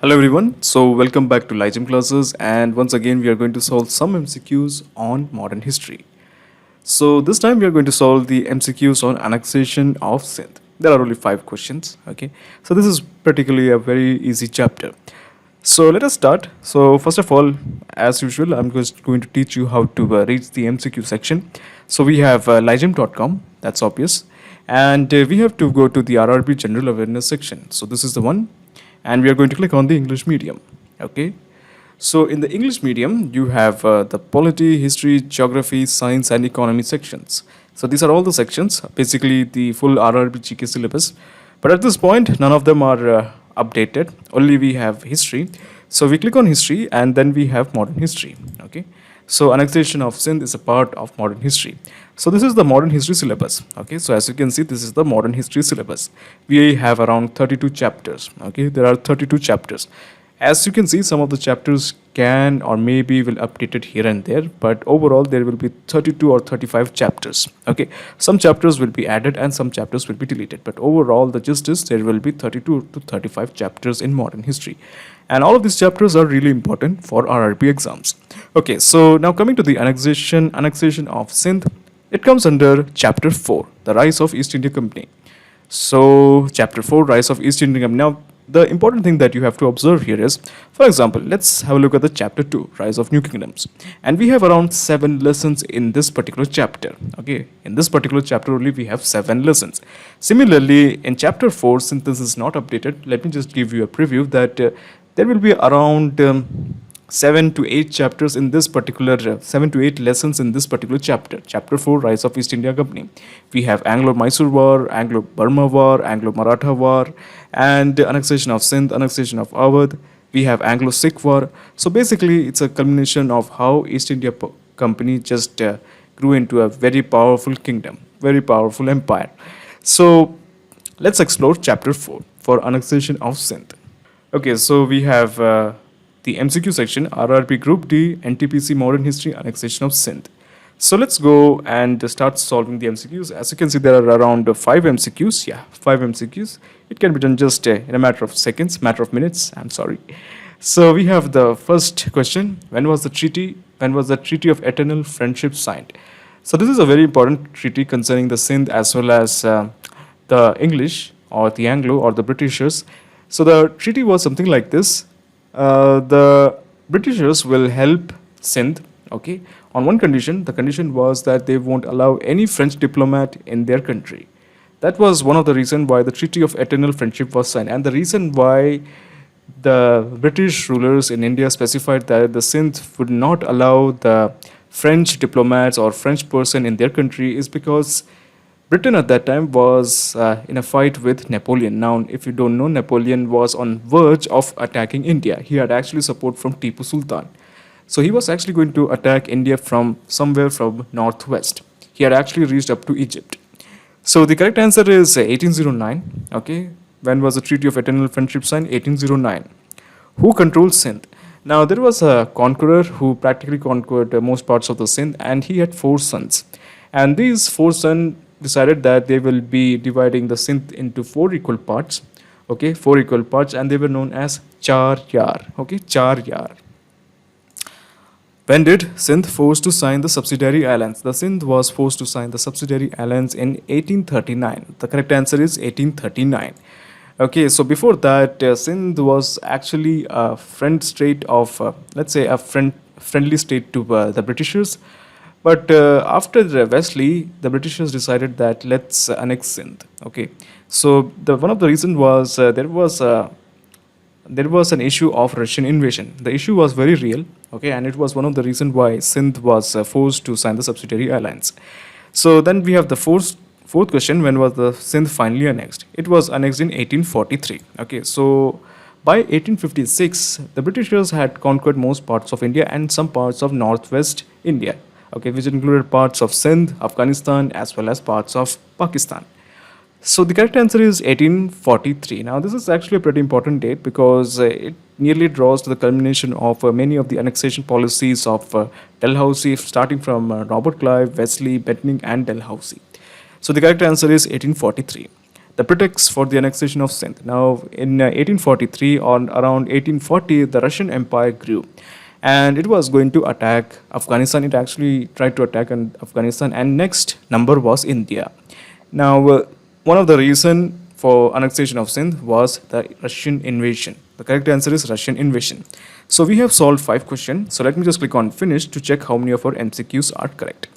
Hello everyone. So welcome back to Ligem classes, and once again we are going to solve some MCQs on modern history. So this time we are going to solve the MCQs on annexation of Sindh. There are only 5 questions. Okay. So this is particularly a very easy chapter. So let us start. So first of all, as usual, I'm just going to teach you how to reach the MCQ section. So we have ligem.com. That's obvious. And we have to go to the RRB General Awareness section. So this is the one, and we are going to click on the English medium. Okay. So in the English medium, you have the polity, history, geography, science, and economy sections. So these are all the sections, basically the full RRB GK syllabus. But at this point, none of them are updated. Only we have history. So we click on history, and then we have modern history. Okay. So annexation of Sindh is a part of modern history. So this is the modern history syllabus. Okay, so as you can see, this is the modern history syllabus. We have around 32 chapters. Okay, there are 32 chapters. As you can see, some of the chapters can or maybe will update it here and there, but overall there will be 32 or 35 chapters. Okay, some chapters will be added and some chapters will be deleted, but overall the gist is there will be 32 to 35 chapters in modern history, and all of these chapters are really important for RRB exams. Okay, so now coming to the annexation of Sindh, it comes under chapter 4, the rise of East India Company. So chapter 4, rise of East India Company. Now the important thing that you have to observe here is, for example, let's have a look at the chapter 2, rise of new kingdoms, and we have around 7 lessons in this particular chapter. Okay, in this particular chapter only we have 7 lessons. Similarly, in chapter 4, since this is not updated, let me just give you a preview that there will be around 7 to 8 chapters in this particular 7 to 8 lessons in this particular chapter 4, rise of East India Company. We have Anglo-Mysore War, Anglo-Burma War, Anglo-Maratha War, and annexation of Sindh, annexation of Awadh. We have Anglo-Sikh War. So basically it's a culmination of how East India Company just grew into a very powerful kingdom, very powerful empire. So let's explore chapter 4 for annexation of Sindh. Okay, so we have the MCQ section, RRB Group D, Ntpc Modern History, Annexation of Sindh. So let's go and start solving the MCQs. As you can see, there are around 5 MCQs. Yeah, 5 MCQs. It can be done just in a matter of seconds, matter of minutes. I'm sorry. So we have the first question. When was the treaty? When was the Treaty of Eternal Friendship signed? So this is a very important treaty concerning the Sindh as well as the English or the Anglo or the Britishers. So the treaty was something like this. The Britishers will help Sindh, okay, on one condition. The condition was that they won't allow any French diplomat in their country. That was one of the reasons why the Treaty of Eternal Friendship was signed, and the reason why the British rulers in India specified that the Sindh would not allow the French diplomats or French person in their country is because Britain at that time was in a fight with Napoleon. Now, if you don't know, Napoleon was on verge of attacking India. He had actually support from Tipu Sultan. So he was actually going to attack India from somewhere from northwest. He had actually reached up to Egypt. So the correct answer is 1809. Okay, when was the Treaty of Eternal Friendship signed? 1809. Who controlled Sindh? Now there was a conqueror who practically conquered most parts of the Sindh, and he had 4 sons. And these 4 sons decided that they will be dividing the Sindh into 4 equal parts. Okay, 4 equal parts, and they were known as Char Yar. Okay, Char Yar. When did Sindh forced to sign the subsidiary alliance? The Sindh was forced to sign the subsidiary alliance in 1839. The correct answer is 1839. Okay, so before that, Sindh was actually a friend state of, let's say, a friendly state to the Britishers. But after the Wesley, the Britishers decided that let's annex Sindh. Okay, so one of the reasons was there was an issue of Russian invasion. The issue was very real. Okay, and it was one of the reasons why Sindh was forced to sign the subsidiary alliance. So then we have the fourth question. When was the Sindh finally annexed? It was annexed in 1843. Okay, so by 1856, the Britishers had conquered most parts of India and some parts of northwest India. Okay, which included parts of Sindh, Afghanistan, as well as parts of Pakistan. So the correct answer is 1843. Now this is actually a pretty important date because it nearly draws to the culmination of many of the annexation policies of Dalhousie, starting from Robert Clive, Wesley, Bentinck, and Dalhousie. So the correct answer is 1843. the pretext for the annexation of Sindh. Now, in 1843 or around 1840, the Russian Empire grew, and it was going to attack Afghanistan. It actually tried to attack Afghanistan, and next number was India. Now, one of the reason for annexation of Sindh was the Russian invasion. The correct answer is Russian invasion. So we have solved 5 questions. So let me just click on finish to check how many of our MCQs are correct.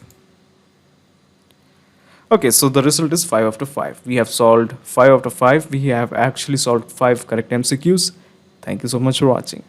Okay, so the result is 5 out of 5. We have solved 5 out of 5. We have actually solved 5 correct MCQs. Thank you so much for watching.